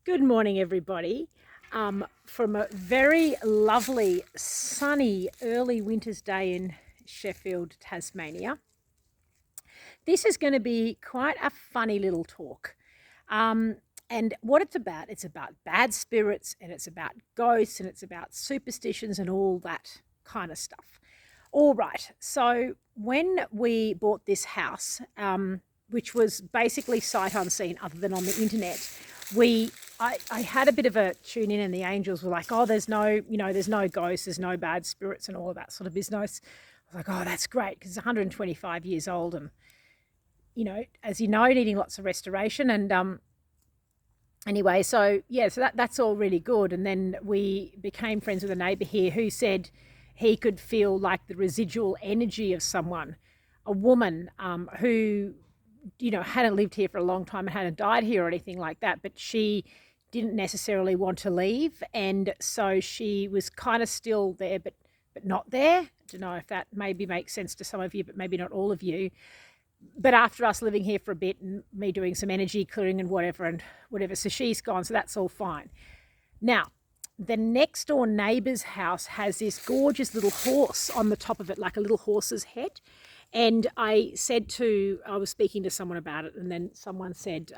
Good morning, everybody. From a very lovely, sunny, early winter's day in Sheffield, Tasmania. This is going to be quite a funny little talk. And what it's about bad spirits, and it's about ghosts, and it's about superstitions and all that kind of stuff. All right, so when we bought this house, which was basically sight unseen other than on the internet, I had a bit of a tune in, and the angels were like, oh, there's no ghosts, there's no bad spirits and all of that sort of business. I was like, oh, that's great, because it's 125 years old and, as you know, needing lots of restoration. And anyway, so that's all really good. And then we became friends with a neighbour here who said he could feel like the residual energy of someone, a woman who, hadn't lived here for a long time and hadn't died here or anything like that, but she didn't necessarily want to leave. And so she was kind of still there, but not there. I don't know if that maybe makes sense to some of you, but maybe not all of you. But after us living here for a bit and me doing some energy clearing and whatever, so she's gone. So that's all fine. Now, the next door neighbour's house has this gorgeous little horse on the top of it, like a little horse's head. And I was speaking to someone about it, and then someone said,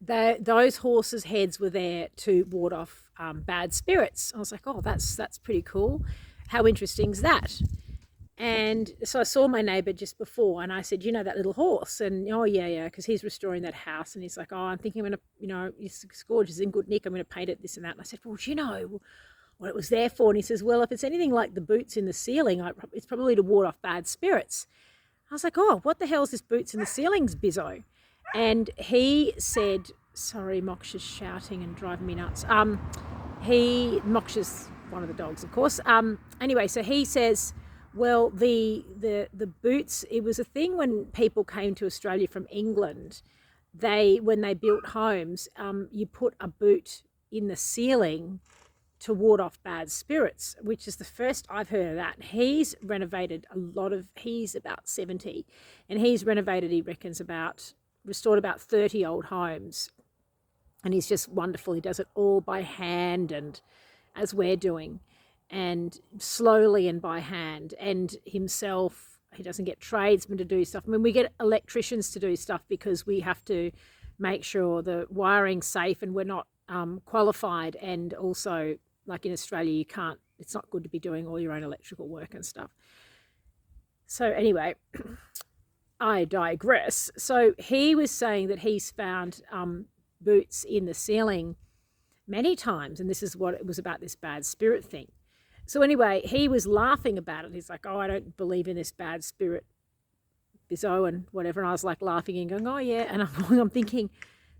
those horses' heads were there to ward off bad spirits. I was like, oh, that's pretty cool. How interesting is that? And so I saw my neighbour just before, and I said, that little horse? And, oh, yeah, because he's restoring that house. And he's like, oh, I'm thinking I'm going to, it's gorgeous, it's in good nick, I'm going to paint it, this and that. And I said, well, do you know what it was there for? And he says, well, if it's anything like the boots in the ceiling, it's probably to ward off bad spirits. I was like, oh, what the hell is this boots in the ceilings bizzo? And he said, sorry, Moksha's shouting and driving me nuts. Moksha's one of the dogs, of course. Anyway, so he says, well, the boots, it was a thing when people came to Australia from England. When they built homes, you put a boot in the ceiling to ward off bad spirits, which is the first I've heard of that. He's renovated he's about 70, and he's renovated, he reckons, restored about 30 old homes. And he's just wonderful. He does it all by hand, and as we're doing, and slowly and by hand. And himself, he doesn't get tradesmen to do stuff. I mean, we get electricians to do stuff because we have to make sure the wiring's safe, and we're not qualified. And also, like in Australia, it's not good to be doing all your own electrical work and stuff. So anyway, I digress. So he was saying that he's found boots in the ceiling many times, and this is what it was about, this bad spirit thing. So anyway, he was laughing about it. He's like, oh, I don't believe in this bad spirit bizzo and whatever. And I was like laughing and going, oh yeah. And I'm thinking,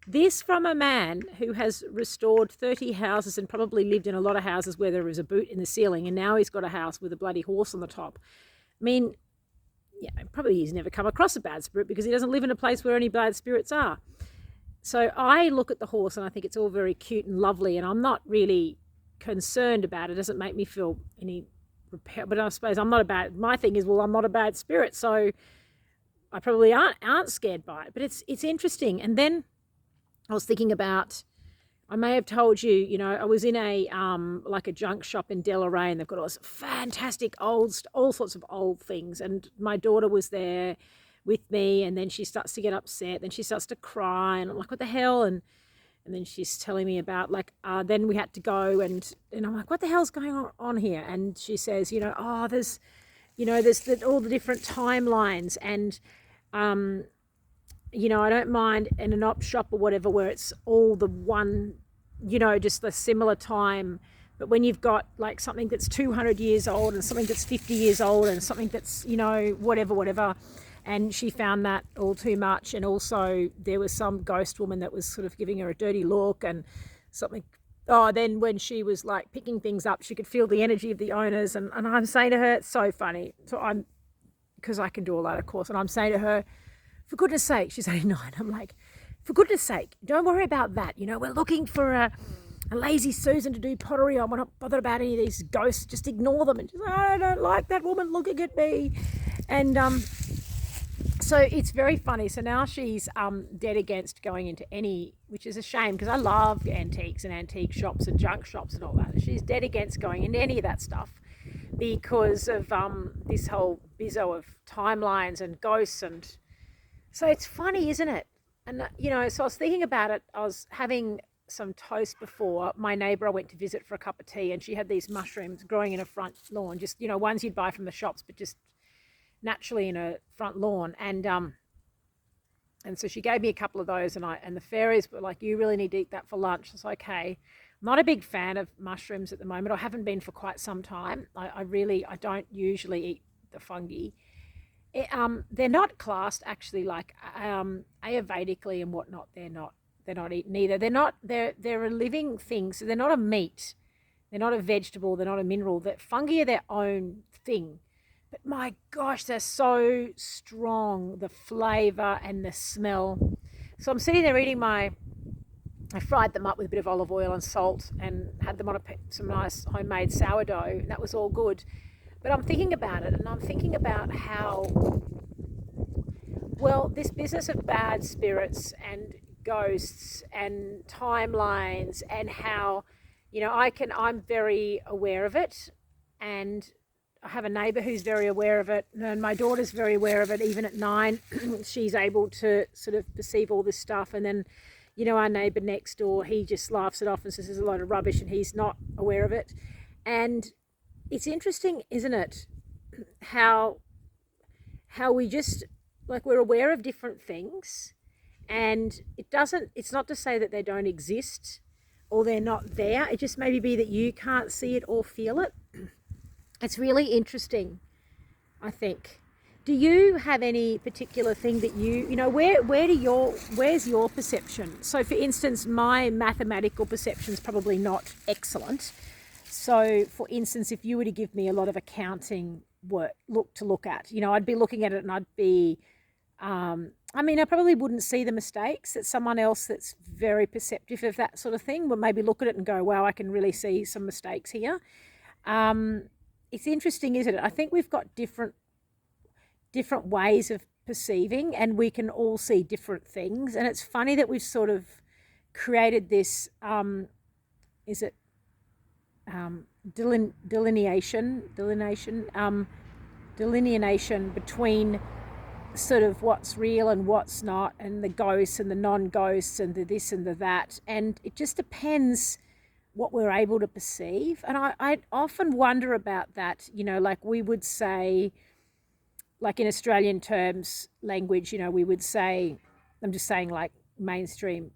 this from a man who has restored 30 houses and probably lived in a lot of houses where there was a boot in the ceiling, and now he's got a house with a bloody horse on the top. I mean, probably he's never come across a bad spirit because he doesn't live in a place where any bad spirits are. So I look at the horse and I think it's all very cute and lovely, and I'm not really concerned about it. It doesn't make me feel any repair, but I suppose my thing is, well, I'm not a bad spirit, so I probably aren't scared by it. But it's interesting. And then I was thinking about, I may have told you, I was in a like a junk shop in Deloraine, and they've got all this fantastic all sorts of old things, and my daughter was there with me, and then she starts to get upset, then she starts to cry, and I'm like, what the hell? And then she's telling me about, like, then we had to go, and I'm like, what the hell's going on here? And she says, there's all the different timelines, and I don't mind in an op shop or whatever where it's all the one, just the similar time. But when you've got like something that's 200 years old and something that's 50 years old and something that's, whatever. And she found that all too much. And also there was some ghost woman that was sort of giving her a dirty look and something. Oh, then when she was like picking things up, she could feel the energy of the owners. And I'm saying to her, it's so funny. So because I can do all that, of course. And I'm saying to her, for goodness sake, she's 89. I'm like, for goodness sake, don't worry about that. We're looking for a lazy Susan to do pottery. I'm not bothered about any of these ghosts. Just ignore them. And she's like, I don't like that woman looking at me. And So it's very funny. So now she's dead against going into any, which is a shame because I love antiques and antique shops and junk shops and all that. She's dead against going into any of that stuff because of this whole bizzo of timelines and ghosts. And so it's funny, isn't it? And so I was thinking about it. I was having some toast before. My neighbour I went to visit for a cup of tea, and she had these mushrooms growing in a front lawn, just ones you'd buy from the shops, but just naturally in a front lawn. And so she gave me a couple of those, and the fairies were like, you really need to eat that for lunch. I was like, okay. I'm not a big fan of mushrooms at the moment. I haven't been for quite some time. I don't usually eat the fungi. They're not classed actually like Ayurvedically and whatnot. They're not eaten either. They're a living thing, so they're not a meat. They're not a vegetable. They're not a mineral. That fungi are their own thing. But my gosh, they're so strong, the flavour and the smell. So I'm sitting there eating I fried them up with a bit of olive oil and salt and had them on some nice homemade sourdough, and that was all good. But I'm thinking about it, and I'm thinking about how, well, this business of bad spirits and ghosts and timelines, and how, I'm very aware of it, and I have a neighbour who's very aware of it, and my daughter's very aware of it. Even at 9, she's able to sort of perceive all this stuff. And then, our neighbour next door, he just laughs it off and says there's a load of rubbish, and he's not aware of it. And it's interesting, isn't it, how we just, like, we're aware of different things, and it's not to say that they don't exist or they're not there. It just maybe be that you can't see it or feel it. It's really interesting, I think. Do you have any particular thing that where's your perception? So for instance, my mathematical perception is probably not excellent. So for instance, if you were to give me a lot of accounting work to look at, I'd be looking at it and I'd be, I probably wouldn't see the mistakes that someone else that's very perceptive of that sort of thing would maybe look at it and go, wow, I can really see some mistakes here. It's interesting, isn't it? I think we've got different ways of perceiving, and we can all see different things. And it's funny that we've sort of created this, delineation between sort of what's real and what's not, and the ghosts and the non-ghosts and the this and the that. And it just depends what we're able to perceive. And I often wonder about that, like we would say, like in Australian terms, language, we would say, I'm just saying like mainstream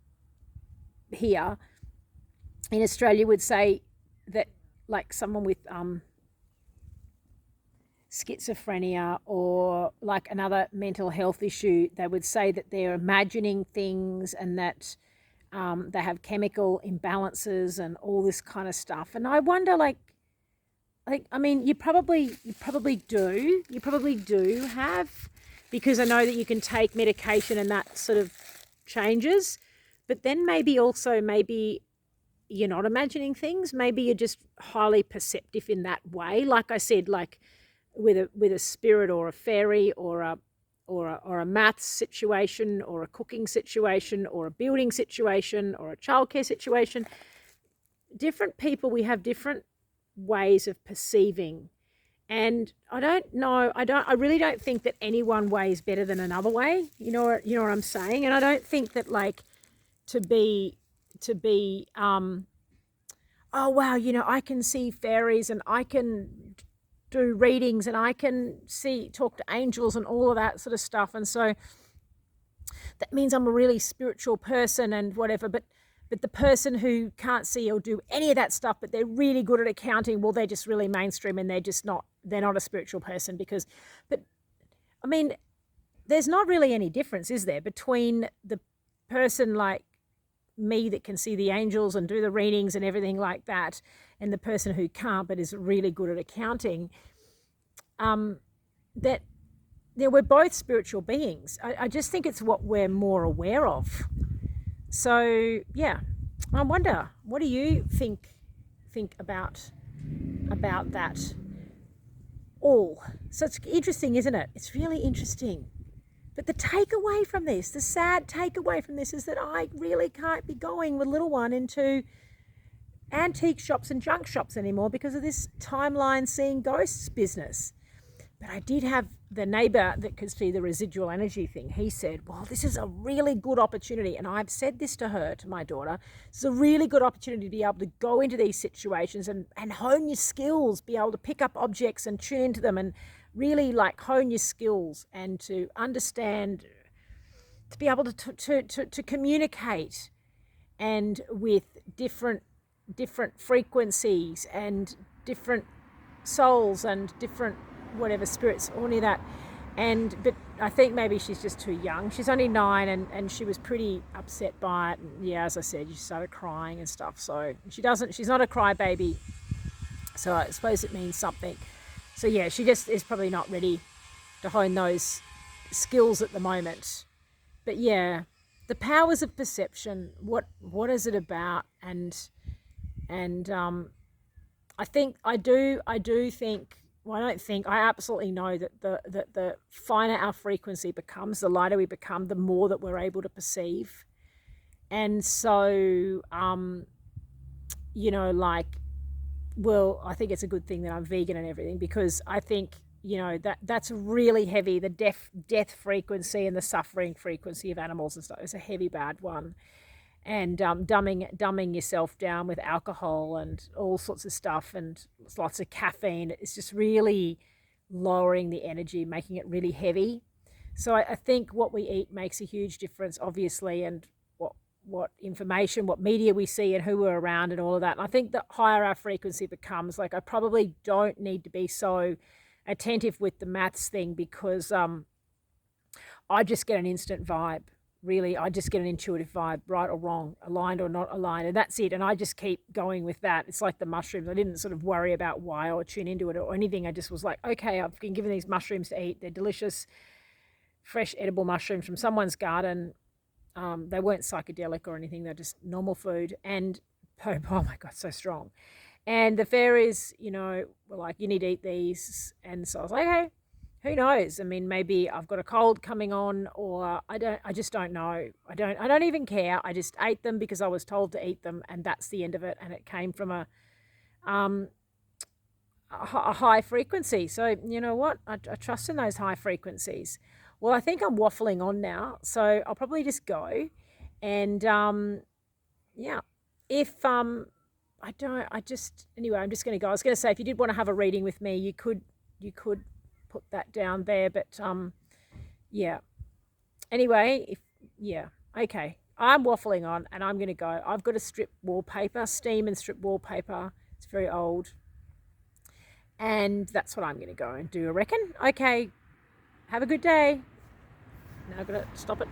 here, in Australia would say that like someone with schizophrenia or like another mental health issue, they would say that they're imagining things and that they have chemical imbalances and all this kind of stuff. And I wonder, you probably do have, because I know that you can take medication and that sort of changes, but then maybe you're not imagining things. Maybe you're just highly perceptive in that way. Like I said, like with a spirit or a fairy or a maths situation or a cooking situation or a building situation or a childcare situation. Different people, we have different ways of perceiving. And I don't know, I really don't think that any one way is better than another way. You know what I'm saying? And I don't think that like to be oh wow, I can see fairies and I can do readings and I can talk to angels and all of that sort of stuff. And so that means I'm a really spiritual person and whatever, but the person who can't see or do any of that stuff, but they're really good at accounting, well, they're just really mainstream and they're not a spiritual person there's not really any difference, is there, between the person like me that can see the angels and do the readings and everything like that, and the person who can't but is really good at accounting. That we're both spiritual beings. I just think it's what we're more aware of. So yeah, I wonder, what do you think about that all? So it's interesting, isn't it? It's really interesting. But the takeaway from this, the sad takeaway from this, is that I really can't be going with little one into antique shops and junk shops anymore because of this timeline seeing ghosts business. But I did have the neighbour that could see the residual energy thing. He said, well, this is a really good opportunity. And I've said this to her, to my daughter. It's a really good opportunity to be able to go into these situations and hone your skills, be able to pick up objects and tune into them and really like hone your skills and to understand, to be able to communicate and with different frequencies and different souls and different whatever spirits, all near that. But I think maybe she's just too young. She's only 9 and she was pretty upset by it. And yeah, as I said, she started crying and stuff. So she's not a crybaby. So I suppose it means something. So yeah, she just is probably not ready to hone those skills at the moment. But yeah, the powers of perception, what is it about? And I absolutely know that the finer our frequency becomes, the lighter we become, the more that we're able to perceive. And so, I think it's a good thing that I'm vegan and everything, because I think, that's really heavy. The death frequency and the suffering frequency of animals and stuff is a heavy, bad one. And dumbing yourself down with alcohol and all sorts of stuff and lots of caffeine. It's just really lowering the energy, making it really heavy. So I think what we eat makes a huge difference, obviously, and what information, what media we see and who we're around and all of that. And I think the higher our frequency becomes, like, I probably don't need to be so attentive with the maths thing, because I just get an instant vibe. Really, I just get an intuitive vibe, right or wrong, aligned or not aligned, and that's it. And I just keep going with that. It's like the mushrooms. I didn't sort of worry about why or tune into it or anything. I just was like, okay, I've been given these mushrooms to eat. They're delicious, fresh, edible mushrooms from someone's garden. They weren't psychedelic or anything. They're just normal food. And, oh my God, so strong. And the fairies, were like, you need to eat these. And so I was like, okay. Who knows? I mean, maybe I've got a cold coming on, or I just don't know. I don't even care. I just ate them because I was told to eat them, and that's the end of it. And it came from a high frequency. So you know what? I trust in those high frequencies. Well, I think I'm waffling on now, so I'll probably just go. And yeah, if anyway, I'm just going to go. I was going to say, if you did want to have a reading with me, you could put that down there, but yeah, anyway, okay, I'm waffling on and I'm gonna go. I've got a strip wallpaper, steam and strip wallpaper. It's very old, and that's what I'm gonna go and do, I reckon. Okay, have a good day. Now I've got to stop it.